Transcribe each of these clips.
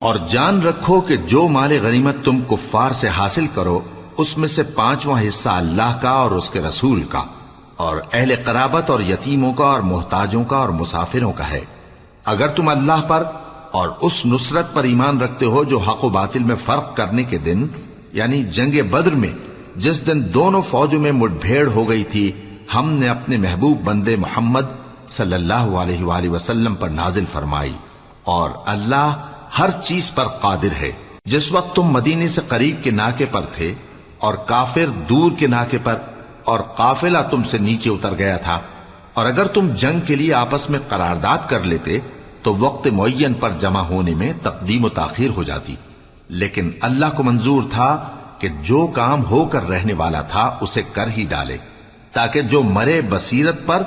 اور جان رکھو کہ جو مال غنیمت تم کفار سے حاصل کرو اس میں سے 5واں حصہ اللہ کا اور اس کے رسول کا اور اہل قرابت اور یتیموں کا اور محتاجوں کا اور مسافروں کا ہے، اگر تم اللہ پر اور اس نصرت پر ایمان رکھتے ہو جو حق و باطل میں فرق کرنے کے دن یعنی جنگ بدر میں جس دن دونوں فوجوں میں مٹ بھیڑ ہو گئی تھی ہم نے اپنے محبوب بندے محمد صلی اللہ علیہ وآلہ وسلم پر نازل فرمائی، اور اللہ ہر چیز پر قادر ہے۔ جس وقت تم مدینے سے قریب کے ناکے پر تھے اور کافر دور کے ناکے پر اور قافلہ تم سے نیچے اتر گیا تھا، اور اگر تم جنگ کے لیے آپس میں قرارداد کر لیتے تو وقت معین پر جمع ہونے میں تقدیم و تاخیر ہو جاتی، لیکن اللہ کو منظور تھا کہ جو کام ہو کر رہنے والا تھا اسے کر ہی ڈالے، تاکہ جو مرے بصیرت پر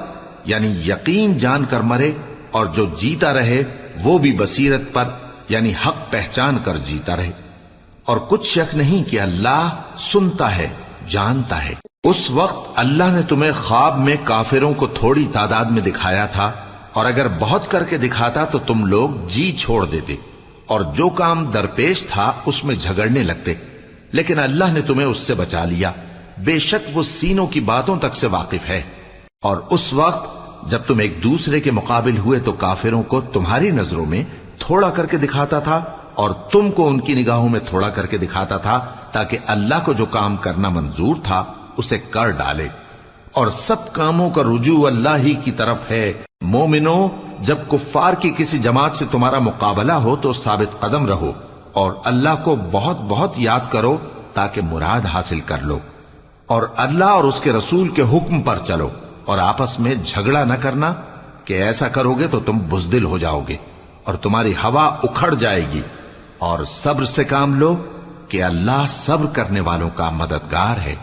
یعنی یقین جان کر مرے، اور جو جیتا رہے وہ بھی بصیرت پر یعنی حق پہچان کر جیتا رہے۔ اور کچھ شک نہیں کہ اللہ سنتا ہے، جانتا ہے۔ اس وقت اللہ نے تمہیں خواب میں کافروں کو تھوڑی تعداد میں دکھایا تھا، اور اگر بہت کر کے دکھاتا تو تم لوگ جی چھوڑ دیتے اور جو کام درپیش تھا اس میں جھگڑنے لگتے، لیکن اللہ نے تمہیں اس سے بچا لیا، بے شک وہ سینوں کی باتوں تک سے واقف ہے۔ اور اس وقت جب تم ایک دوسرے کے مقابل ہوئے تو کافروں کو تمہاری نظروں میں تھوڑا کر کے دکھاتا تھا اور تم کو ان کی نگاہوں میں تھوڑا کر کے دکھاتا تھا، تاکہ اللہ کو جو کام کرنا منظور تھا اسے کر ڈالے، اور سب کاموں کا رجوع اللہ ہی کی طرف ہے۔ مومنو، جب کفار کی کسی جماعت سے تمہارا مقابلہ ہو تو ثابت قدم رہو اور اللہ کو بہت بہت یاد کرو تاکہ مراد حاصل کر لو، اور اللہ اور اس کے رسول کے حکم پر چلو، اور آپس میں جھگڑا نہ کرنا کہ ایسا کرو گے تو تم بزدل ہو جاؤ گے اور تمہاری ہوا اکھڑ جائے گی، اور صبر سے کام لو کہ اللہ صبر کرنے والوں کا مددگار ہے۔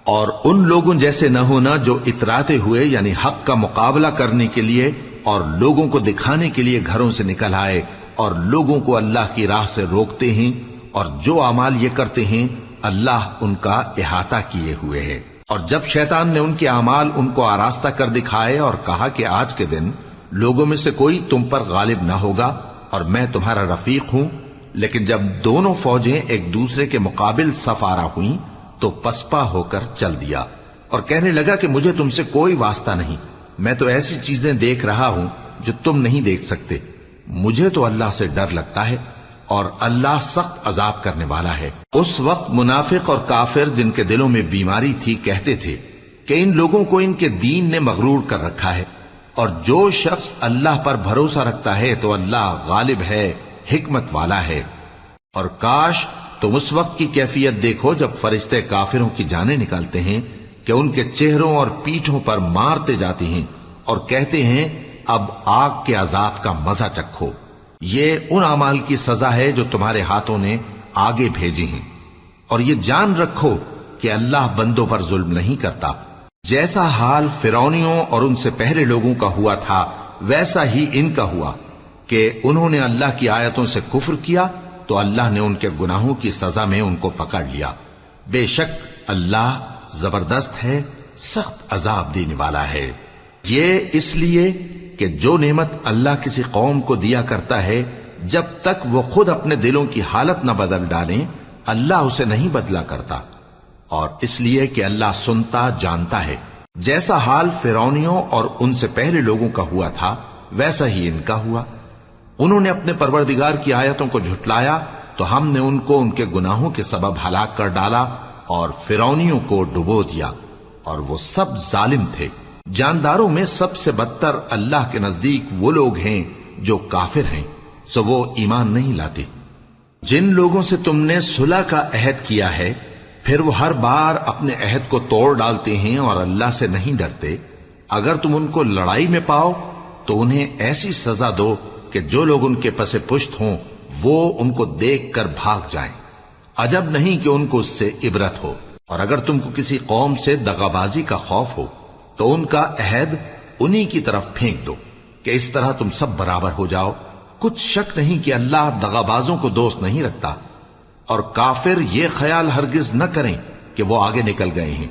اور ان لوگوں جیسے نہ ہونا جو اتراتے ہوئے یعنی حق کا مقابلہ کرنے کے لیے اور لوگوں کو دکھانے کے لیے گھروں سے نکل آئے اور لوگوں کو اللہ کی راہ سے روکتے ہیں، اور جو اعمال یہ کرتے ہیں اللہ ان کا احاطہ کیے ہوئے ہے۔ اور جب شیطان نے ان کے اعمال ان کو آراستہ کر دکھائے اور کہا کہ آج کے دن لوگوں میں سے کوئی تم پر غالب نہ ہوگا اور میں تمہارا رفیق ہوں، لیکن جب دونوں فوجیں ایک دوسرے کے مقابل صف آرا ہوئیں تو پسپا ہو کر چل دیا اور کہنے لگا کہ مجھے تم سے کوئی واسطہ نہیں، میں تو ایسی چیزیں دیکھ رہا ہوں جو تم نہیں دیکھ سکتے، مجھے تو اللہ سے ڈر لگتا ہے اور اللہ سخت عذاب کرنے والا ہے۔ اس وقت منافق اور کافر جن کے دلوں میں بیماری تھی کہتے تھے کہ ان لوگوں کو ان کے دین نے مغرور کر رکھا ہے، اور جو شخص اللہ پر بھروسہ رکھتا ہے تو اللہ غالب ہے، حکمت والا ہے۔ اور کاش تم اس وقت کی کیفیت دیکھو جب فرشتے کافروں کی جانیں نکالتے ہیں کہ ان کے چہروں اور پیٹھوں پر مارتے جاتے ہیں اور کہتے ہیں اب آگ کے عذاب کا مزہ چکھو، یہ ان اعمال کی سزا ہے جو تمہارے ہاتھوں نے آگے بھیجی ہیں۔ اور یہ جان رکھو کہ اللہ بندوں پر ظلم نہیں کرتا، جیسا حال فرعونیوں اور ان سے پہلے لوگوں کا ہوا تھا ویسا ہی ان کا ہوا کہ انہوں نے اللہ کی آیتوں سے کفر کیا تو اللہ نے ان کے گناہوں کی سزا میں ان کو پکڑ لیا، بے شک اللہ زبردست ہے، سخت عذاب دینے والا ہے۔ یہ اس لیے کہ جو نعمت اللہ کسی قوم کو دیا کرتا ہے جب تک وہ خود اپنے دلوں کی حالت نہ بدل ڈالیں اللہ اسے نہیں بدلا کرتا، اور اس لیے کہ اللہ سنتا جانتا ہے۔ جیسا حال فرعونیوں اور ان سے پہلے لوگوں کا ہوا تھا ویسا ہی ان کا ہوا، انہوں نے اپنے پروردگار کی آیتوں کو جھٹلایا تو ہم نے ان کو ان کے گناہوں کے سبب ہلاک کر ڈالا اور فرعونیوں کو ڈبو دیا، اور وہ سب ظالم تھے۔ جانداروں میں سب سے بدتر اللہ کے نزدیک وہ لوگ ہیں جو کافر ہیں، سو وہ ایمان نہیں لاتے۔ جن لوگوں سے تم نے صلح کا عہد کیا ہے پھر وہ ہر بار اپنے عہد کو توڑ ڈالتے ہیں اور اللہ سے نہیں ڈرتے، اگر تم ان کو لڑائی میں پاؤ تو انہیں ایسی سزا دو کہ جو لوگ ان کے پس پشت ہوں وہ ان کو دیکھ کر بھاگ جائیں، عجب نہیں کہ ان کو اس سے عبرت ہو۔ اور اگر تم کو کسی قوم سے دغابازی کا خوف ہو تو ان کا عہد انہی کی طرف پھینک دو کہ اس طرح تم سب برابر ہو جاؤ، کچھ شک نہیں کہ اللہ دغابازوں کو دوست نہیں رکھتا۔ اور کافر یہ خیال ہرگز نہ کریں کہ وہ آگے نکل گئے ہیں،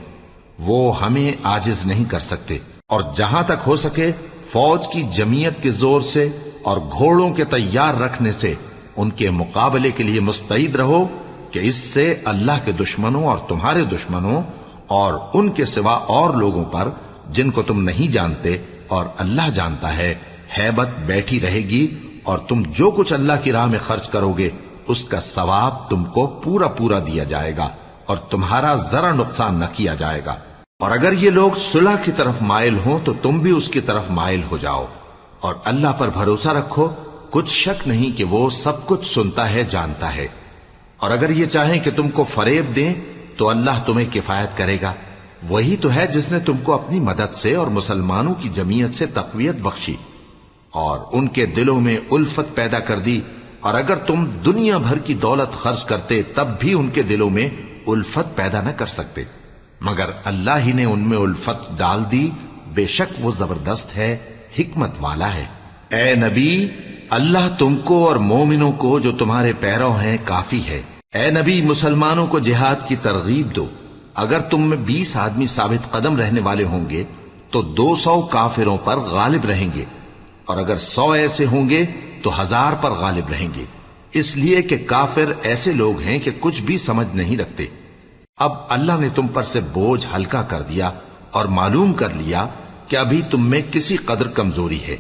وہ ہمیں عاجز نہیں کر سکتے، اور جہاں تک ہو سکے فوج کی جمعیت کے زور سے اور گھوڑوں کے تیار رکھنے سے ان کے مقابلے کے لیے مستعد رہو کہ اس سے اللہ کے دشمنوں اور تمہارے دشمنوں اور ان کے سوا اور لوگوں پر جن کو تم نہیں جانتے اور اللہ جانتا ہے ہیبت بیٹھی رہے گی، اور تم جو کچھ اللہ کی راہ میں خرچ کرو گے اس کا ثواب تم کو پورا پورا دیا جائے گا اور تمہارا ذرا نقصان نہ کیا جائے گا۔ اور اگر یہ لوگ صلح کی طرف مائل ہوں تو تم بھی اس کی طرف مائل ہو جاؤ، اور اللہ پر بھروسہ رکھو، کچھ شک نہیں کہ وہ سب کچھ سنتا ہے، جانتا ہے۔ اور اگر یہ چاہیں کہ تم کو فریب دیں تو اللہ تمہیں کفایت کرے گا، وہی تو ہے جس نے تم کو اپنی مدد سے اور مسلمانوں کی جمعیت سے تقویت بخشی اور ان کے دلوں میں الفت پیدا کر دی، اور اگر تم دنیا بھر کی دولت خرچ کرتے تب بھی ان کے دلوں میں الفت پیدا نہ کر سکتے، مگر اللہ ہی نے ان میں الفت ڈال دی، بے شک وہ زبردست ہے، حکمت والا ہے۔ اے نبی، اللہ تم کو اور مومنوں کو جو تمہارے پیرو ہیں کافی ہے۔ اے نبی، مسلمانوں کو جہاد کی ترغیب دو۔ اگر تم میں 20 آدمی ثابت قدم رہنے والے ہوں گے تو 200 کافروں پر غالب رہیں گے، اور اگر 100 ایسے ہوں گے تو 1000 پر غالب رہیں گے، اس لیے کہ کافر ایسے لوگ ہیں کہ کچھ بھی سمجھ نہیں رکھتے۔ اب اللہ نے تم پر سے بوجھ ہلکا کر دیا اور معلوم کر لیا کہ ابھی تم میں کسی قدر کمزوری ہے،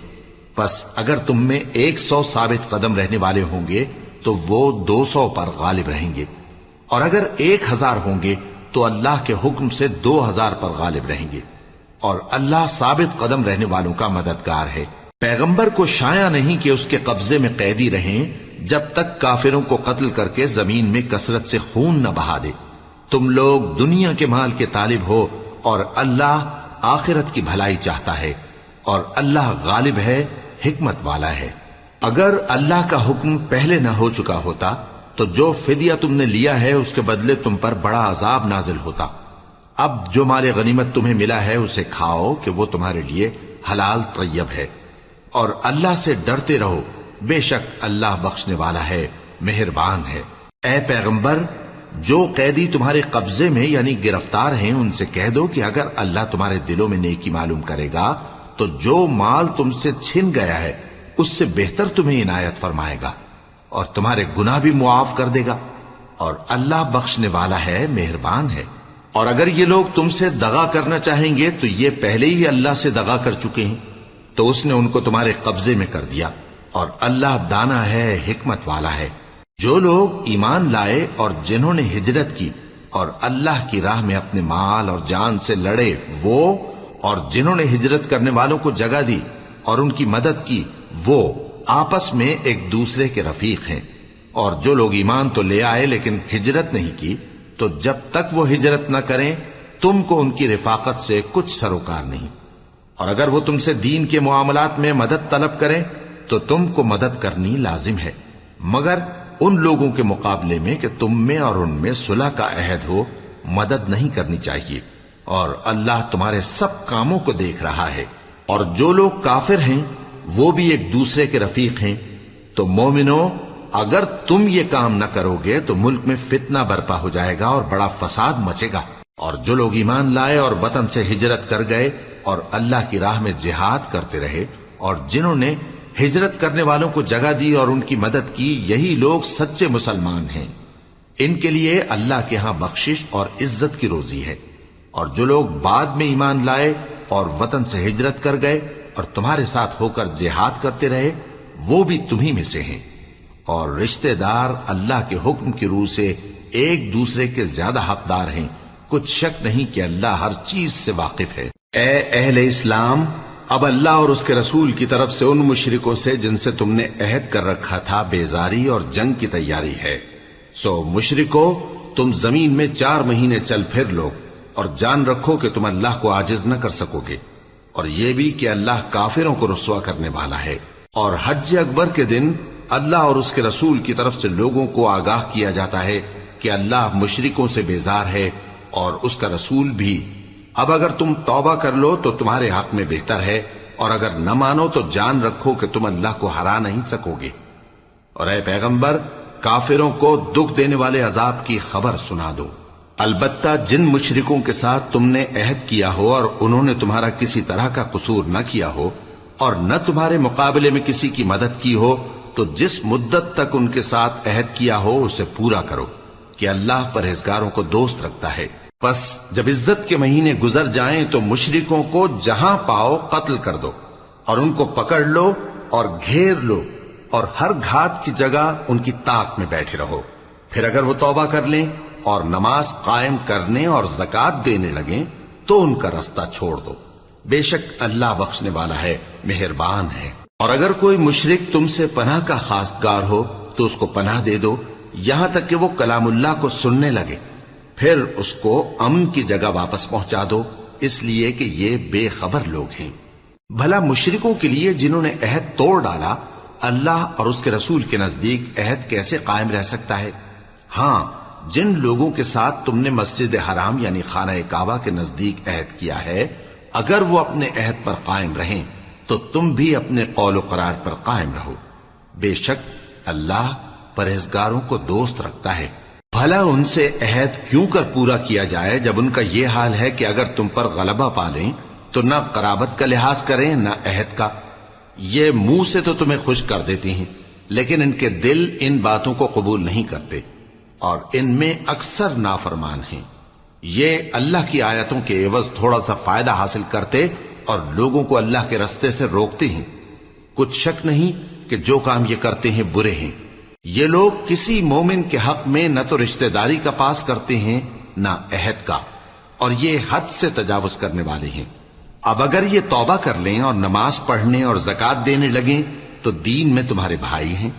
پس اگر تم میں 100 ثابت قدم رہنے والے ہوں گے تو وہ 200 پر غالب رہیں گے، اور اگر 1000 ہوں گے تو اللہ کے حکم سے 2000 پر غالب رہیں گے، اور اللہ ثابت قدم رہنے والوں کا مددگار ہے۔ پیغمبر کو شایع نہیں کہ اس کے قبضے میں قیدی رہیں جب تک کافروں کو قتل کر کے زمین میں کثرت سے خون نہ بہا دے۔ تم لوگ دنیا کے مال کے طالب ہو اور اللہ آخرت کی بھلائی چاہتا ہے، اور اللہ غالب ہے، حکمت والا ہے۔ اگر اللہ کا حکم پہلے نہ ہو چکا ہوتا تو جو فدیہ تم نے لیا ہے اس کے بدلے تم پر بڑا عذاب نازل ہوتا۔ اب جو مال غنیمت تمہیں ملا ہے اسے کھاؤ کہ وہ تمہارے لیے حلال طیب ہے، اور اللہ سے ڈرتے رہو، بے شک اللہ بخشنے والا ہے، مہربان ہے۔ اے پیغمبر، جو قیدی تمہارے قبضے میں یعنی گرفتار ہیں ان سے کہہ دو کہ اگر اللہ تمہارے دلوں میں نیکی معلوم کرے گا تو جو مال تم سے چھن گیا ہے اس سے بہتر تمہیں عنایت فرمائے گا، اور تمہارے گناہ بھی معاف کر دے گا، اور اللہ بخشنے والا ہے، مہربان ہے۔ اور اگر یہ لوگ تم سے دغا کرنا چاہیں گے تو یہ پہلے ہی اللہ سے دغا کر چکے ہیں، تو اس نے ان کو تمہارے قبضے میں کر دیا، اور اللہ دانا ہے، حکمت والا ہے۔ جو لوگ ایمان لائے اور جنہوں نے ہجرت کی اور اللہ کی راہ میں اپنے مال اور جان سے لڑے، وہ اور جنہوں نے ہجرت کرنے والوں کو جگہ دی اور ان کی مدد کی، وہ آپس میں ایک دوسرے کے رفیق ہیں۔ اور جو لوگ ایمان تو لے آئے لیکن ہجرت نہیں کی، تو جب تک وہ ہجرت نہ کریں تم کو ان کی رفاقت سے کچھ سروکار نہیں، اور اگر وہ تم سے دین کے معاملات میں مدد طلب کریں تو تم کو مدد کرنی لازم ہے، مگر ان لوگوں کے مقابلے میں کہ تم میں اور ان میں صلح کا عہد ہو مدد نہیں کرنی چاہیے، اور اللہ تمہارے سب کاموں کو دیکھ رہا ہے۔ اور جو لوگ کافر ہیں وہ بھی ایک دوسرے کے رفیق ہیں۔ تو مومنو، اگر تم یہ کام نہ کرو گے تو ملک میں فتنہ برپا ہو جائے گا اور بڑا فساد مچے گا۔ اور جو لوگ ایمان لائے اور وطن سے ہجرت کر گئے اور اللہ کی راہ میں جہاد کرتے رہے، اور جنہوں نے ہجرت کرنے والوں کو جگہ دی اور ان کی مدد کی، یہی لوگ سچے مسلمان ہیں۔ ان کے لیے اللہ کے ہاں بخشش اور عزت کی روزی ہے۔ اور جو لوگ بعد میں ایمان لائے اور وطن سے ہجرت کر گئے اور تمہارے ساتھ ہو کر جہاد کرتے رہے، وہ بھی تمہیں میں سے ہیں، اور رشتہ دار اللہ کے حکم کی روح سے ایک دوسرے کے زیادہ حقدار ہیں، کچھ شک نہیں کہ اللہ ہر چیز سے واقف ہے۔ اے اہل اسلام، اب اللہ اور اس کے رسول کی طرف سے ان مشرکوں سے جن سے تم نے عہد کر رکھا تھا بیزاری اور جنگ کی تیاری ہے، سو مشرکو، تم زمین میں 4 مہینے چل پھر لو، اور جان رکھو کہ تم اللہ کو عاجز نہ کر سکو گے، اور یہ بھی کہ اللہ کافروں کو رسوا کرنے والا ہے۔ اور حج اکبر کے دن اللہ اور اس کے رسول کی طرف سے لوگوں کو آگاہ کیا جاتا ہے کہ اللہ مشرکوں سے بیزار ہے اور اس کا رسول بھی۔ اب اگر تم توبہ کر لو تو تمہارے حق میں بہتر ہے، اور اگر نہ مانو تو جان رکھو کہ تم اللہ کو ہرا نہیں سکو گے۔ اور اے پیغمبر، کافروں کو دکھ دینے والے عذاب کی خبر سنا دو۔ البتہ جن مشرکوں کے ساتھ تم نے عہد کیا ہو اور انہوں نے تمہارا کسی طرح کا قصور نہ کیا ہو اور نہ تمہارے مقابلے میں کسی کی مدد کی ہو، تو جس مدت تک ان کے ساتھ عہد کیا ہو اسے پورا کرو کہ اللہ پرہیزگاروں کو دوست رکھتا ہے۔ پس جب عزت کے مہینے گزر جائیں تو مشرکوں کو جہاں پاؤ قتل کر دو اور ان کو پکڑ لو اور گھیر لو اور ہر گھات کی جگہ ان کی طاق میں بیٹھے رہو۔ پھر اگر وہ توبہ کر لیں اور نماز قائم کرنے اور زکوٰۃ دینے لگیں تو ان کا رستہ چھوڑ دو، بے شک اللہ بخشنے والا ہے، مہربان ہے۔ اور اگر کوئی مشرک تم سے پناہ کا خواستگار ہو تو اس کو پناہ دے دو یہاں تک کہ وہ کلام اللہ کو سننے لگے، پھر اس کو امن کی جگہ واپس پہنچا دو، اس لیے کہ یہ بے خبر لوگ ہیں۔ بھلا مشرکوں کے لیے جنہوں نے عہد توڑ ڈالا اللہ اور اس کے رسول کے نزدیک عہد کیسے قائم رہ سکتا ہے؟ ہاں، جن لوگوں کے ساتھ تم نے مسجد حرام یعنی خانہ کعبہ کے نزدیک عہد کیا ہے، اگر وہ اپنے عہد پر قائم رہیں تو تم بھی اپنے قول و قرار پر قائم رہو، بے شک اللہ پرہیزگاروں کو دوست رکھتا ہے۔ بھلا ان سے عہد کیوں کر پورا کیا جائے جب ان کا یہ حال ہے کہ اگر تم پر غلبہ پا لیں تو نہ قرابت کا لحاظ کریں نہ عہد کا۔ یہ منہ سے تو تمہیں خوش کر دیتی ہیں لیکن ان کے دل ان باتوں کو قبول نہیں کرتے اور ان میں اکثر نافرمان ہیں۔ یہ اللہ کی آیتوں کے عوض تھوڑا سا فائدہ حاصل کرتے اور لوگوں کو اللہ کے رستے سے روکتے ہیں۔ کچھ شک نہیں کہ جو کام یہ کرتے ہیں برے ہیں۔ یہ لوگ کسی مومن کے حق میں نہ تو رشتہ داری کا پاس کرتے ہیں نہ عہد کا، اور یہ حد سے تجاوز کرنے والے ہیں۔ اب اگر یہ توبہ کر لیں اور نماز پڑھنے اور زکوٰۃ دینے لگیں تو دین میں تمہارے بھائی ہیں،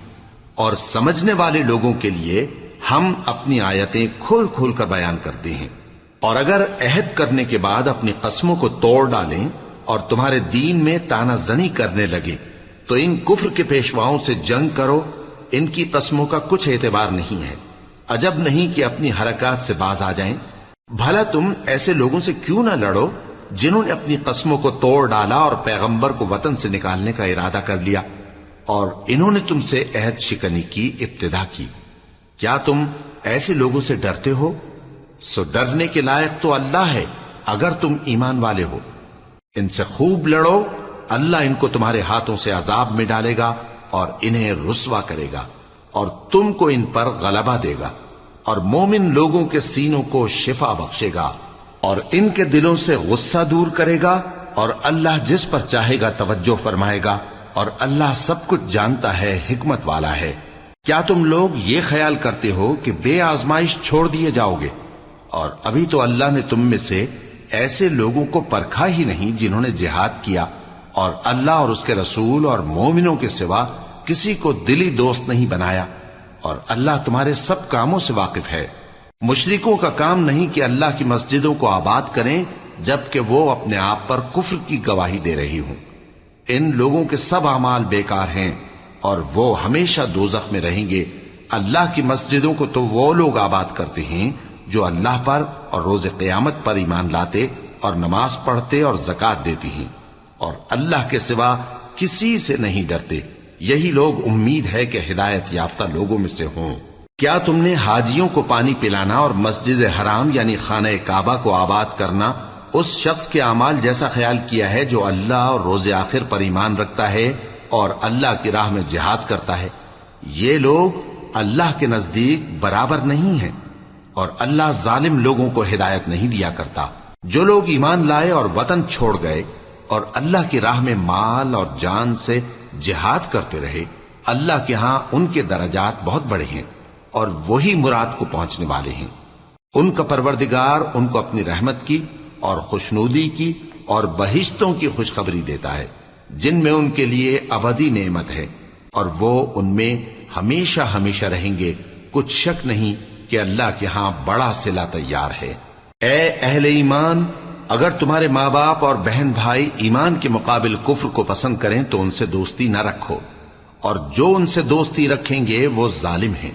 اور سمجھنے والے لوگوں کے لیے ہم اپنی آیتیں کھول کھول کر بیان کرتے ہیں۔ اور اگر عہد کرنے کے بعد اپنی قسموں کو توڑ ڈالیں اور تمہارے دین میں تانا زنی کرنے لگے تو ان کفر کے پیشواؤں سے جنگ کرو، ان کی قسموں کا کچھ اعتبار نہیں ہے، عجب نہیں کہ اپنی حرکات سے باز آ جائیں۔ بھلا تم ایسے لوگوں سے کیوں نہ لڑو جنہوں نے اپنی قسموں کو توڑ ڈالا اور پیغمبر کو وطن سے نکالنے کا ارادہ کر لیا، اور انہوں نے تم سے عہد شکنی کی ابتدا کی۔ کیا تم ایسے لوگوں سے ڈرتے ہو؟ سو ڈرنے کے لائق تو اللہ ہے اگر تم ایمان والے ہو۔ ان سے خوب لڑو، اللہ ان کو تمہارے ہاتھوں سے عذاب میں ڈالے گا اور انہیں رسوا کرے گا، اور تم کو ان پر غلبہ دے گا، اور مومن لوگوں کے سینوں کو شفا بخشے گا اور ان کے دلوں سے غصہ دور کرے گا، اور اللہ جس پر چاہے گا توجہ فرمائے گا، اور اللہ سب کچھ جانتا ہے، حکمت والا ہے۔ کیا تم لوگ یہ خیال کرتے ہو کہ بے آزمائش چھوڑ دیے جاؤ گے؟ اور ابھی تو اللہ نے تم میں سے ایسے لوگوں کو پرکھا ہی نہیں جنہوں نے جہاد کیا، اور اللہ اور اس کے رسول اور مومنوں کے سوا کسی کو دلی دوست نہیں بنایا، اور اللہ تمہارے سب کاموں سے واقف ہے۔ مشرکوں کا کام نہیں کہ اللہ کی مسجدوں کو آباد کریں جبکہ وہ اپنے آپ پر کفر کی گواہی دے رہی ہوں۔ ان لوگوں کے سب اعمال بیکار ہیں اور وہ ہمیشہ دوزخ میں رہیں گے۔ اللہ کی مسجدوں کو تو وہ لوگ آباد کرتے ہیں جو اللہ پر اور روز قیامت پر ایمان لاتے اور نماز پڑھتے اور زکوٰۃ دیتی ہیں، اور اللہ کے سوا کسی سے نہیں ڈرتے۔ یہی لوگ امید ہے کہ ہدایت یافتہ لوگوں میں سے ہوں۔ کیا تم نے حاجیوں کو پانی پلانا اور مسجد حرام یعنی خانہ کعبہ کو آباد کرنا اس شخص کے اعمال جیسا خیال کیا ہے جو اللہ اور روز آخر پر ایمان رکھتا ہے اور اللہ کی راہ میں جہاد کرتا ہے؟ یہ لوگ اللہ کے نزدیک برابر نہیں ہیں، اور اللہ ظالم لوگوں کو ہدایت نہیں دیا کرتا۔ جو لوگ ایمان لائے اور وطن چھوڑ گئے اور اللہ کی راہ میں مال اور جان سے جہاد کرتے رہے، اللہ کے ہاں ان کے درجات بہت بڑے ہیں اور وہی مراد کو پہنچنے والے ہیں۔ ان کا پروردگار ان کو اپنی رحمت کی اور خوشنودی کی اور بہشتوں کی خوشخبری دیتا ہے جن میں ان کے لیے ابدی نعمت ہے، اور وہ ان میں ہمیشہ ہمیشہ رہیں گے۔ کچھ شک نہیں کہ اللہ کے ہاں بڑا صلہ تیار ہے۔ اے اہل ایمان، اگر تمہارے ماں باپ اور بہن بھائی ایمان کے مقابل کفر کو پسند کریں تو ان سے دوستی نہ رکھو، اور جو ان سے دوستی رکھیں گے وہ ظالم ہیں۔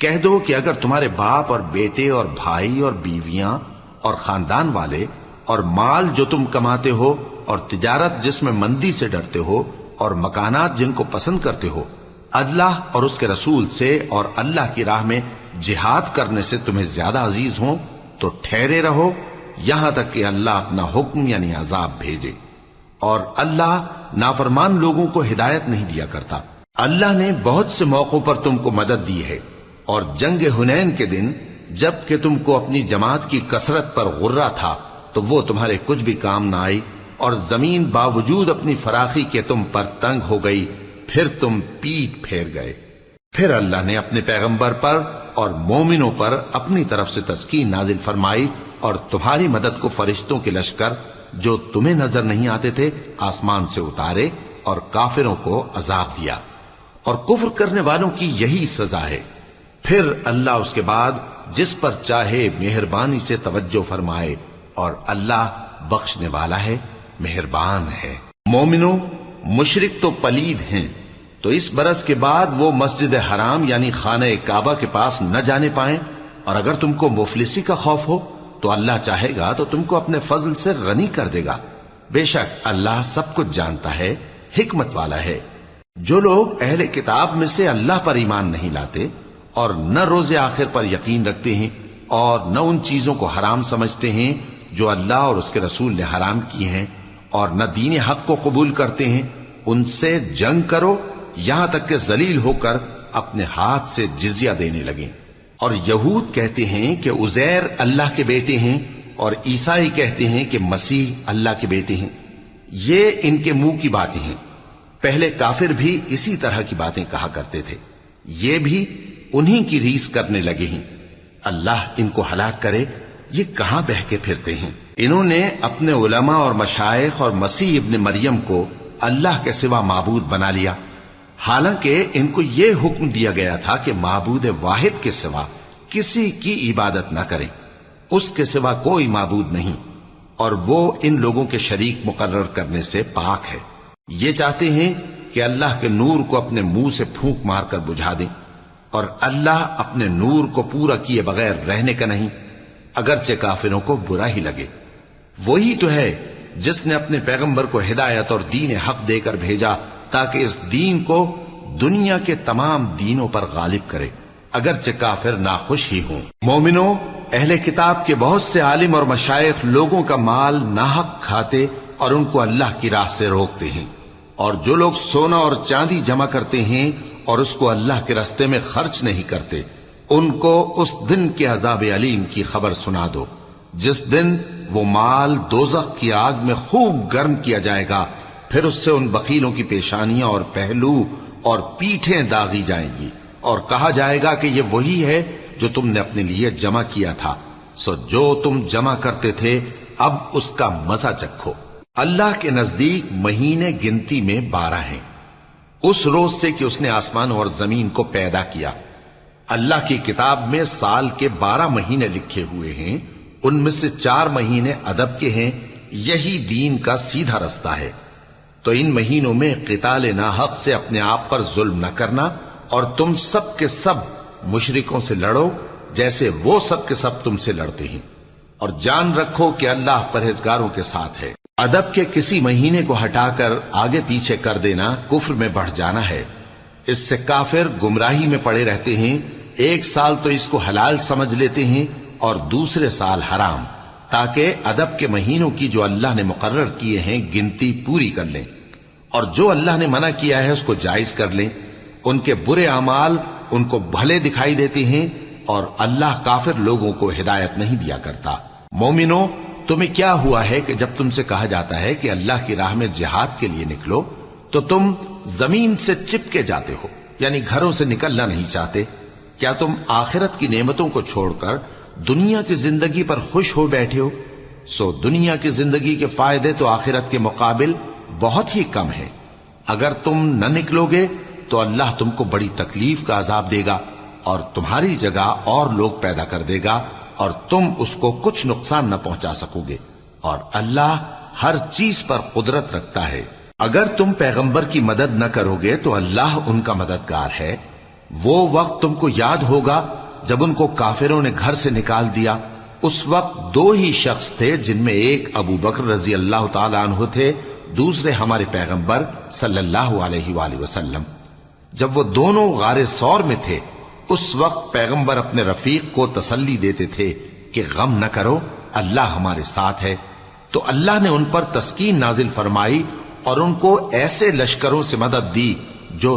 کہہ دو کہ اگر تمہارے باپ اور بیٹے اور بھائی اور بیویاں اور خاندان والے اور مال جو تم کماتے ہو اور تجارت جس میں مندی سے ڈرتے ہو اور مکانات جن کو پسند کرتے ہو اللہ اور اس کے رسول سے اور اللہ کی راہ میں جہاد کرنے سے تمہیں زیادہ عزیز ہوں تو ٹھہرے رہو یہاں تک کہ اللہ اپنا حکم یعنی عذاب بھیجے، اور اللہ نافرمان لوگوں کو ہدایت نہیں دیا کرتا۔ اللہ نے بہت سے موقعوں پر تم کو مدد دی ہے، اور جنگ حنین کے دن جب کہ تم کو اپنی جماعت کی کثرت پر غرہ تھا تو وہ تمہارے کچھ بھی کام نہ آئی، اور زمین باوجود اپنی فراخی کے تم پر تنگ ہو گئی، پھر تم پیٹ پھیر گئے۔ پھر اللہ نے اپنے پیغمبر پر اور مومنوں پر اپنی طرف سے تسکین نازل فرمائی، اور تمہاری مدد کو فرشتوں کے لشکر جو تمہیں نظر نہیں آتے تھے آسمان سے اتارے، اور کافروں کو عذاب دیا، اور کفر کرنے والوں کی یہی سزا ہے۔ پھر اللہ اس کے بعد جس پر چاہے مہربانی سے توجہ فرمائے، اور اللہ بخشنے والا ہے، مہربان ہے۔ مومنوں، مشرک تو پلید ہیں، تو اس برس کے بعد وہ مسجد حرام یعنی خانہ کعبہ کے پاس نہ جانے پائیں، اور اگر تم کو مفلسی کا خوف ہو تو اللہ چاہے گا تو تم کو اپنے فضل سے غنی کر دے گا۔ بے شک اللہ سب کچھ جانتا ہے، حکمت والا ہے۔ جو لوگ اہل کتاب میں سے اللہ پر ایمان نہیں لاتے، اور نہ روز آخر پر یقین رکھتے ہیں، اور نہ ان چیزوں کو حرام سمجھتے ہیں جو اللہ اور اس کے رسول نے حرام کی ہیں، اور نہ دین حق کو قبول کرتے ہیں، ان سے جنگ کرو یہاں تک کہ ذلیل ہو کر اپنے ہاتھ سے جزیہ دینے لگیں۔ اور یہود کہتے ہیں کہ عزیر اللہ کے بیٹے ہیں، اور عیسائی کہتے ہیں کہ مسیح اللہ کے بیٹے ہیں۔ یہ ان کے منہ کی باتیں ہیں، پہلے کافر بھی اسی طرح کی باتیں کہا کرتے تھے، یہ بھی انہی کی ریس کرنے لگے ہیں۔ اللہ ان کو ہلاک کرے، یہ کہاں بہہ کے پھرتے ہیں۔ انہوں نے اپنے علماء اور مشائخ اور مسیح ابن مریم کو اللہ کے سوا معبود بنا لیا، حالانکہ ان کو یہ حکم دیا گیا تھا کہ معبود واحد کے سوا کسی کی عبادت نہ کریں، اس کے سوا کوئی معبود نہیں، اور وہ ان لوگوں کے شریک مقرر کرنے سے پاک ہے۔ یہ چاہتے ہیں کہ اللہ کے نور کو اپنے منہ سے پھونک مار کر بجھا دیں، اور اللہ اپنے نور کو پورا کیے بغیر رہنے کا نہیں، اگرچہ کافروں کو برا ہی لگے۔ وہی تو ہے جس نے اپنے پیغمبر کو ہدایت اور دین حق دے کر بھیجا تاکہ اس دین کو دنیا کے تمام دینوں پر غالب کرے، اگرچہ کافر ناخوش ہی ہوں۔ مومنوں، اہل کتاب کے بہت سے عالم اور مشائخ لوگوں کا مال ناحق کھاتے اور ان کو اللہ کی راہ سے روکتے ہیں، اور جو لوگ سونا اور چاندی جمع کرتے ہیں اور اس کو اللہ کے راستے میں خرچ نہیں کرتے، ان کو اس دن کے عذاب علیم کی خبر سنا دو، جس دن وہ مال دوزخ کی آگ میں خوب گرم کیا جائے گا، پھر اس سے ان بخیلوں کی پیشانیاں اور پہلو اور پیٹھیں داغی جائیں گی، اور کہا جائے گا کہ یہ وہی ہے جو تم نے اپنے لیے جمع کیا تھا، سو جو تم جمع کرتے تھے اب اس کا مزہ چکھو۔ اللہ کے نزدیک مہینے گنتی میں 12 ہیں، اس روز سے کہ اس نے آسمان اور زمین کو پیدا کیا۔ اللہ کی کتاب میں سال کے 12 مہینے لکھے ہوئے ہیں، ان میں سے 4 مہینے ادب کے ہیں، یہی دین کا سیدھا رستہ ہے۔ تو ان مہینوں میں قتال ناحق سے اپنے آپ پر ظلم نہ کرنا، اور تم سب کے سب مشرکوں سے لڑو جیسے وہ سب کے سب تم سے لڑتے ہیں، اور جان رکھو کہ اللہ پرہیزگاروں کے ساتھ ہے۔ ادب کے کسی مہینے کو ہٹا کر آگے پیچھے کر دینا کفر میں بڑھ جانا ہے، اس سے کافر گمراہی میں پڑے رہتے ہیں۔ ایک سال تو اس کو حلال سمجھ لیتے ہیں اور دوسرے سال حرام، تاکہ ادب کے مہینوں کی جو اللہ نے مقرر کیے ہیں گنتی پوری کر لیں، اور جو اللہ نے منع کیا ہے اس کو جائز کر لیں۔ ان کے برے اعمال ان کو بھلے دکھائی دیتے ہیں، اور اللہ کافر لوگوں کو ہدایت نہیں دیا کرتا۔ مومنوں، تمہیں کیا ہوا ہے کہ جب تم سے کہا جاتا ہے کہ اللہ کی راہ میں جہاد کے لیے نکلو تو تم زمین سے چپکے جاتے ہو، یعنی گھروں سے نکلنا نہیں چاہتے؟ کیا تم آخرت کی نعمتوں کو چھوڑ کر دنیا کی زندگی پر خوش ہو بیٹھے ہو؟ سو دنیا کی زندگی کے فائدے تو آخرت کے مقابل بہت ہی کم ہے۔ اگر تم نہ نکلو گے تو اللہ تم کو بڑی تکلیف کا عذاب دے گا، اور تمہاری جگہ اور لوگ پیدا کر دے گا، اور تم اس کو کچھ نقصان نہ پہنچا سکو گے، اور اللہ ہر چیز پر قدرت رکھتا ہے۔ اگر تم پیغمبر کی مدد نہ کرو گے تو اللہ ان کا مددگار ہے۔ وہ وقت تم کو یاد ہوگا جب ان کو کافروں نے گھر سے نکال دیا، اس وقت 2 ہی شخص تھے، جن میں ایک ابو بکر رضی اللہ تعالی عنہ تھے، دوسرے ہمارے پیغمبر صلی اللہ علیہ وآلہ وسلم۔ جب وہ دونوں غار ثور میں تھے، اس وقت پیغمبر اپنے رفیق کو تسلی دیتے تھے کہ غم نہ کرو، اللہ ہمارے ساتھ ہے۔ تو اللہ نے ان پر تسکین نازل فرمائی اور ان کو ایسے لشکروں سے مدد دی جو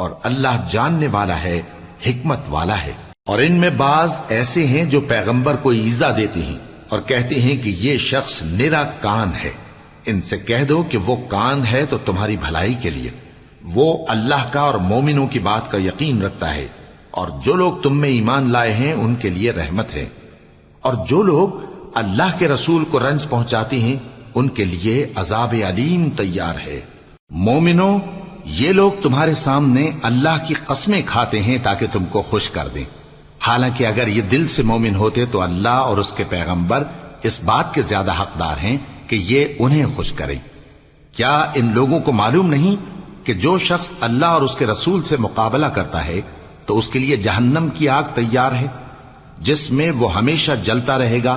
اور اللہ جاننے والا ہے، حکمت والا ہے۔ اور ان میں بعض ایسے ہیں جو پیغمبر کو ایذا دیتے ہیں اور کہتے ہیں کہ یہ شخص نرا کان ہے۔ ان سے کہہ دو کہ وہ کان ہے تو تمہاری بھلائی کے لیے، وہ اللہ کا اور مومنوں کی بات کا یقین رکھتا ہے، اور جو لوگ تم میں ایمان لائے ہیں ان کے لیے رحمت ہے، اور جو لوگ اللہ کے رسول کو رنج پہنچاتے ہیں ان کے لیے عذاب علیم تیار ہے۔ مومنوں، یہ لوگ تمہارے سامنے اللہ کی قسمیں کھاتے ہیں تاکہ تم کو خوش کر دیں، حالانکہ اگر یہ دل سے مومن ہوتے تو اللہ اور اس کے پیغمبر اس بات کے زیادہ حقدار ہیں کہ یہ انہیں خوش کریں۔ کیا ان لوگوں کو معلوم نہیں کہ جو شخص اللہ اور اس کے رسول سے مقابلہ کرتا ہے تو اس کے لیے جہنم کی آگ تیار ہے جس میں وہ ہمیشہ جلتا رہے گا؟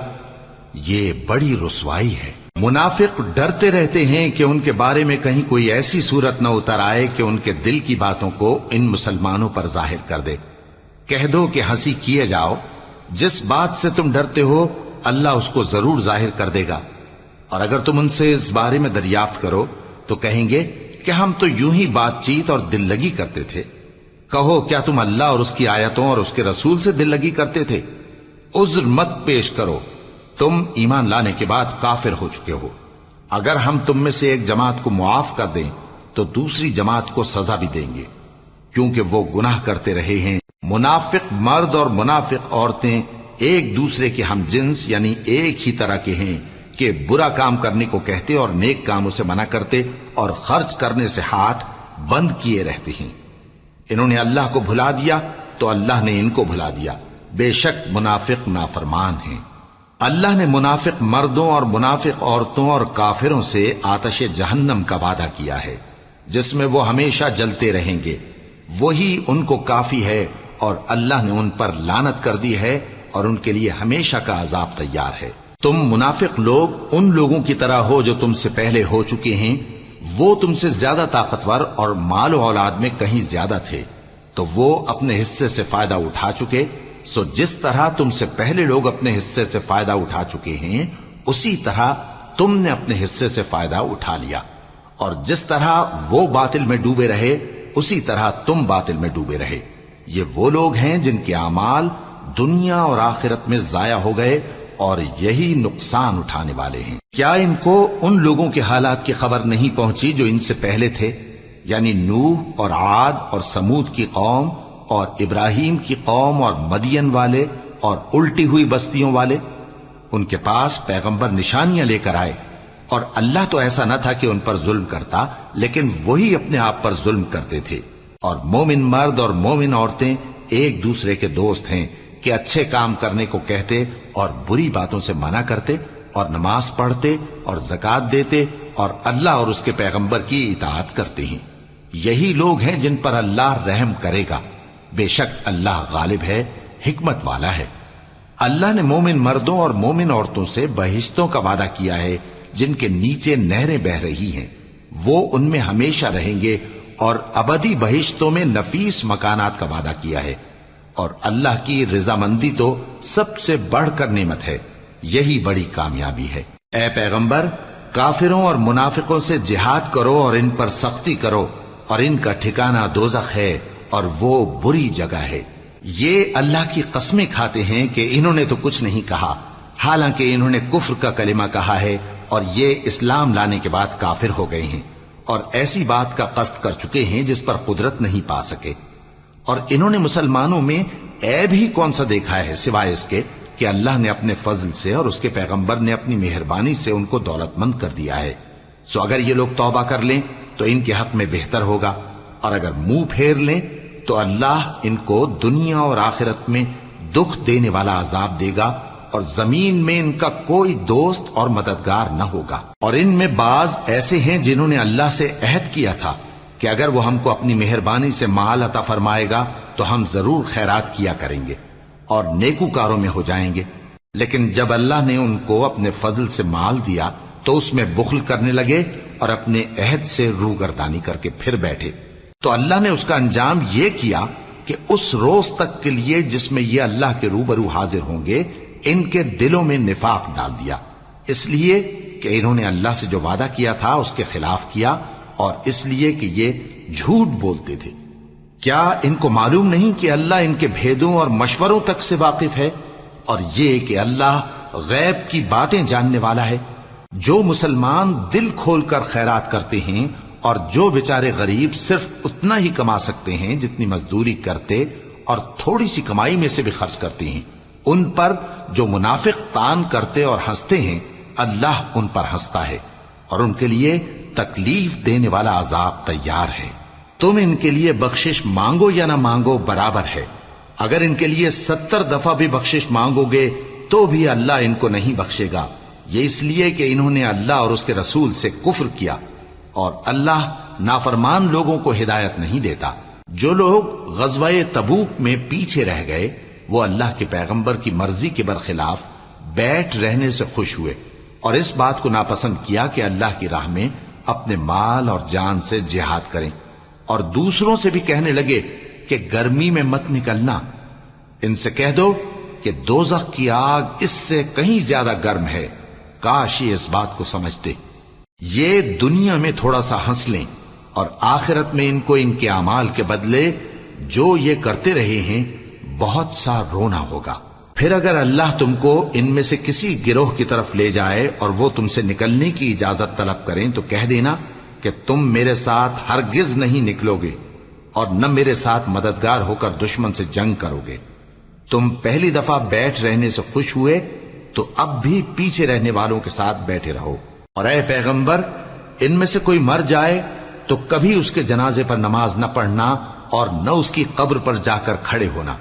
یہ بڑی رسوائی ہے۔ منافق ڈرتے رہتے ہیں کہ ان کے بارے میں کہیں کوئی ایسی صورت نہ اتر آئے کہ ان کے دل کی باتوں کو ان مسلمانوں پر ظاہر کر دے۔ کہہ دو کہ ہنسی کیے جاؤ، جس بات سے تم ڈرتے ہو اللہ اس کو ضرور ظاہر کر دے گا، اور اگر تم ان سے اس بارے میں دریافت کرو تو کہیں گے کہ ہم تو یوں ہی بات چیت اور دل لگی کرتے تھے۔ کہو کیا تم اللہ اور اس کی آیتوں اور اس کے رسول سے دل لگی کرتے تھے؟ عذر مت پیش کرو، تم ایمان لانے کے بعد کافر ہو چکے ہو۔ اگر ہم تم میں سے ایک جماعت کو معاف کر دیں تو دوسری جماعت کو سزا بھی دیں گے، کیونکہ وہ گناہ کرتے رہے ہیں۔ منافق مرد اور منافق عورتیں ایک دوسرے کے ہم جنس یعنی ایک ہی طرح کے ہیں کہ برا کام کرنے کو کہتے اور نیک کاموں سے منع کرتے اور خرچ کرنے سے ہاتھ بند کیے رہتے ہیں۔ انہوں نے اللہ کو بھلا دیا تو اللہ نے ان کو بھلا دیا، بے شک منافق نافرمان ہیں۔ اللہ نے منافق مردوں اور منافق عورتوں اور کافروں سے آتش جہنم کا وعدہ کیا ہے جس میں وہ ہمیشہ جلتے رہیں گے، وہی ان کو کافی ہے، اور اللہ نے ان پر لعنت کر دی ہے اور ان کے لیے ہمیشہ کا عذاب تیار ہے۔ تم منافق لوگ ان لوگوں کی طرح ہو جو تم سے پہلے ہو چکے ہیں، وہ تم سے زیادہ طاقتور اور مال و اولاد میں کہیں زیادہ تھے، تو وہ اپنے حصے سے فائدہ اٹھا چکے، سو جس طرح تم سے پہلے لوگ اپنے حصے سے فائدہ اٹھا چکے ہیں اسی طرح تم نے اپنے حصے سے فائدہ اٹھا لیا، اور جس طرح وہ باطل میں ڈوبے رہے اسی طرح تم باطل میں ڈوبے رہے۔ یہ وہ لوگ ہیں جن کے اعمال دنیا اور آخرت میں ضائع ہو گئے اور یہی نقصان اٹھانے والے ہیں۔ کیا ان کو ان لوگوں کے حالات کی خبر نہیں پہنچی جو ان سے پہلے تھے، یعنی نوح اور عاد اور سمود کی قوم اور ابراہیم کی قوم اور مدین والے اور الٹی ہوئی بستیوں والے؟ ان کے پاس پیغمبر نشانیاں لے کر آئے، اور اللہ تو ایسا نہ تھا کہ ان پر ظلم کرتا، لیکن وہی اپنے آپ پر ظلم کرتے تھے۔ اور مومن مرد اور مومن عورتیں ایک دوسرے کے دوست ہیں کہ اچھے کام کرنے کو کہتے اور بری باتوں سے منع کرتے، اور نماز پڑھتے اور زکوٰۃ دیتے اور اللہ اور اس کے پیغمبر کی اطاعت کرتے ہیں۔ یہی لوگ ہیں جن پر اللہ رحم کرے گا، بے شک اللہ غالب ہے، حکمت والا ہے۔ اللہ نے مومن مردوں اور مومن عورتوں سے بہشتوں کا وعدہ کیا ہے جن کے نیچے نہریں بہ رہی ہیں، وہ ان میں ہمیشہ رہیں گے، اور ابدی بہشتوں میں نفیس مکانات کا وعدہ کیا ہے۔ اور اللہ کی رضامندی تو سب سے بڑھ کر نعمت ہے، یہی بڑی کامیابی ہے۔ اے پیغمبر، کافروں اور منافقوں سے جہاد کرو اور ان پر سختی کرو، اور ان کا ٹھکانہ دوزخ ہے اور وہ بری جگہ ہے۔ یہ اللہ کی قسمیں کھاتے ہیں کہ انہوں نے تو کچھ نہیں کہا، حالانکہ انہوں نے کفر کا کلمہ کہا ہے اور یہ اسلام لانے کے بعد کافر ہو گئے ہیں، اور ایسی بات کا قصد کر چکے ہیں جس پر قدرت نہیں پا سکے۔ اور انہوں نے مسلمانوں میں عیب ہی کون سا دیکھا ہے سوائے اس کے کہ اللہ نے اپنے فضل سے اور اس کے پیغمبر نے اپنی مہربانی سے ان کو دولت مند کر دیا ہے۔ سو اگر یہ لوگ توبہ کر لیں تو ان کے حق میں بہتر ہوگا، اور اگر منہ پھیر لیں تو اللہ ان کو دنیا اور آخرت میں دکھ دینے والا عذاب دے گا، اور زمین میں ان کا کوئی دوست اور مددگار نہ ہوگا۔ اور ان میں بعض ایسے ہیں جنہوں نے اللہ سے عہد کیا تھا کہ اگر وہ ہم کو اپنی مہربانی سے مال عطا فرمائے گا تو ہم ضرور خیرات کیا کریں گے اور نیکوکاروں میں ہو جائیں گے، لیکن جب اللہ نے ان کو اپنے فضل سے مال دیا تو اس میں بخل کرنے لگے اور اپنے عہد سے روگردانی کر کے پھر بیٹھے، تو اللہ نے اس کا انجام یہ کیا کہ اس روز تک کے لیے جس میں یہ اللہ کے روبرو حاضر ہوں گے ان کے دلوں میں نفاق ڈال دیا، اس لیے کہ انہوں نے اللہ سے جو وعدہ کیا تھا اس کے خلاف کیا، اور اس لیے کہ یہ جھوٹ بولتے تھے۔ کیا ان کو معلوم نہیں کہ اللہ ان کے بھیدوں اور مشوروں تک سے واقف ہے، اور یہ کہ اللہ غیب کی باتیں جاننے والا ہے؟ جو مسلمان دل کھول کر خیرات کرتے ہیں اور جو بیچارے غریب صرف اتنا ہی کما سکتے ہیں جتنی مزدوری کرتے اور تھوڑی سی کمائی میں سے بھی خرچ کرتے ہیں، ان پر جو منافق تان کرتے اور ہنستے ہیں، اللہ ان پر ہنستا ہے اور ان کے لیے تکلیف دینے والا عذاب تیار ہے۔ تم ان کے لیے بخشش مانگو یا نہ مانگو برابر ہے، اگر ان کے لیے 70 دفعہ بھی بخشش مانگو گے تو بھی اللہ ان کو نہیں بخشے گا، یہ اس لیے کہ انہوں نے اللہ اور اس کے رسول سے کفر کیا، اور اللہ نافرمان لوگوں کو ہدایت نہیں دیتا۔ جو لوگ غزوہ تبوک میں پیچھے رہ گئے وہ اللہ کے پیغمبر کی مرضی کے برخلاف بیٹھ رہنے سے خوش ہوئے اور اس بات کو ناپسند کیا کہ اللہ کی راہ میں اپنے مال اور جان سے جہاد کریں، اور دوسروں سے بھی کہنے لگے کہ گرمی میں مت نکلنا، ان سے کہہ دو کہ دوزخ کی آگ اس سے کہیں زیادہ گرم ہے، کاش یہ اس بات کو سمجھتے۔ یہ دنیا میں تھوڑا سا ہنس لیں اور آخرت میں ان کو ان کے اعمال کے بدلے جو یہ کرتے رہے ہیں بہت سا رونا ہوگا۔ پھر اگر اللہ تم کو ان میں سے کسی گروہ کی طرف لے جائے اور وہ تم سے نکلنے کی اجازت طلب کریں تو کہہ دینا کہ تم میرے ساتھ ہرگز نہیں نکلو گے اور نہ میرے ساتھ مددگار ہو کر دشمن سے جنگ کرو گے۔ تم پہلی دفعہ بیٹھ رہنے سے خوش ہوئے تو اب بھی پیچھے رہنے والوں کے ساتھ بیٹھے رہو، اور اے پیغمبر ان میں سے کوئی مر جائے تو کبھی اس کے جنازے پر نماز نہ پڑھنا اور نہ اس کی قبر پر جا کر کھڑے ہونا،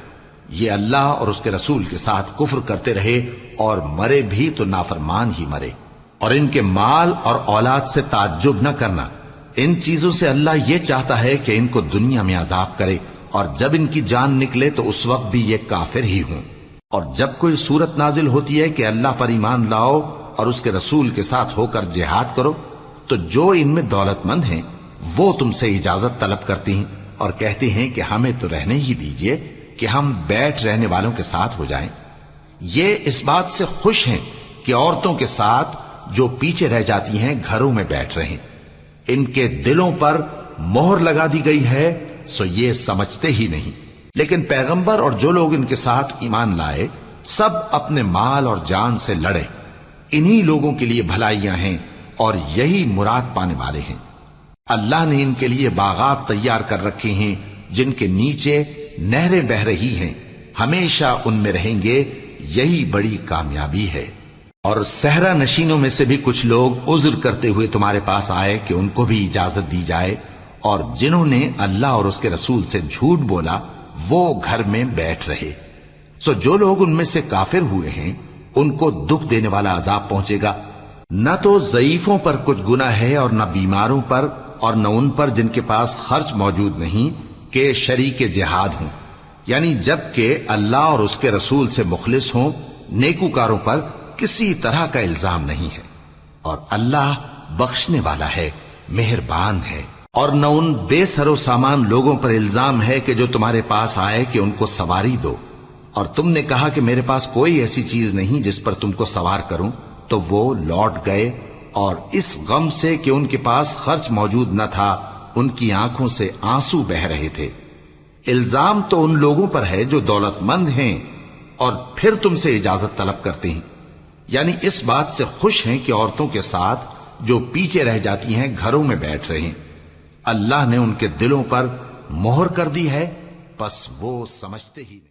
یہ اللہ اور اس کے رسول کے ساتھ کفر کرتے رہے اور مرے بھی تو نافرمان ہی مرے۔ اور ان کے مال اور اولاد سے تعجب نہ کرنا، ان چیزوں سے اللہ یہ چاہتا ہے کہ ان کو دنیا میں عذاب کرے اور جب ان کی جان نکلے تو اس وقت بھی یہ کافر ہی ہوں۔ اور جب کوئی صورت نازل ہوتی ہے کہ اللہ پر ایمان لاؤ اور اس کے رسول کے ساتھ ہو کر جہاد کرو تو جو ان میں دولت مند ہیں وہ تم سے اجازت طلب کرتی ہیں اور کہتے ہیں کہ ہمیں تو رہنے ہی دیجئے کہ ہم بیٹھ رہنے والوں کے ساتھ ہو جائیں۔ یہ اس بات سے خوش ہیں کہ عورتوں کے ساتھ جو پیچھے رہ جاتی ہیں گھروں میں بیٹھ رہیں، ان کے دلوں پر مہر لگا دی گئی ہے سو یہ سمجھتے ہی نہیں۔ لیکن پیغمبر اور جو لوگ ان کے ساتھ ایمان لائے سب اپنے مال اور جان سے لڑے، انہی لوگوں کے لیے بھلائیاں ہیں اور یہی مراد پانے والے ہیں۔ اللہ نے ان کے لیے باغات تیار کر رکھے ہیں جن کے نیچے نہریں بہ رہی ہیں، ہمیشہ ان میں رہیں گے، یہی بڑی کامیابی ہے۔ اور صحرا نشینوں میں سے بھی کچھ لوگ عذر کرتے ہوئے تمہارے پاس آئے کہ ان کو بھی اجازت دی جائے، اور جنہوں نے اللہ اور اس کے رسول سے جھوٹ بولا وہ گھر میں بیٹھ رہے۔ سو جو لوگ ان میں سے کافر ہوئے ہیں ان کو دکھ دینے والا عذاب پہنچے گا، نہ تو ضعیفوں پر کچھ گناہ ہے اور نہ بیماروں پر اور نہ ان پر جن کے پاس خرچ موجود نہیں کہ شریک جہاد ہوں، یعنی جب کہ اللہ اور اس کے رسول سے مخلص ہوں، نیکوکاروں پر کسی طرح کا الزام نہیں ہے، اور اللہ بخشنے والا ہے، مہربان ہے۔ اور نہ ان بے سر و سامان لوگوں پر الزام ہے کہ جو تمہارے پاس آئے کہ ان کو سواری دو، اور تم نے کہا کہ میرے پاس کوئی ایسی چیز نہیں جس پر تم کو سوار کروں، تو وہ لوٹ گئے، اور اس غم سے کہ ان کے پاس خرچ موجود نہ تھا ان کی آنکھوں سے آنسو بہ رہے تھے۔ الزام تو ان لوگوں پر ہے جو دولت مند ہیں اور پھر تم سے اجازت طلب کرتے ہیں، یعنی اس بات سے خوش ہیں کہ عورتوں کے ساتھ جو پیچھے رہ جاتی ہیں گھروں میں بیٹھ رہے ہیں۔ اللہ نے ان کے دلوں پر مہر کر دی ہے، بس وہ سمجھتے ہی نہیں۔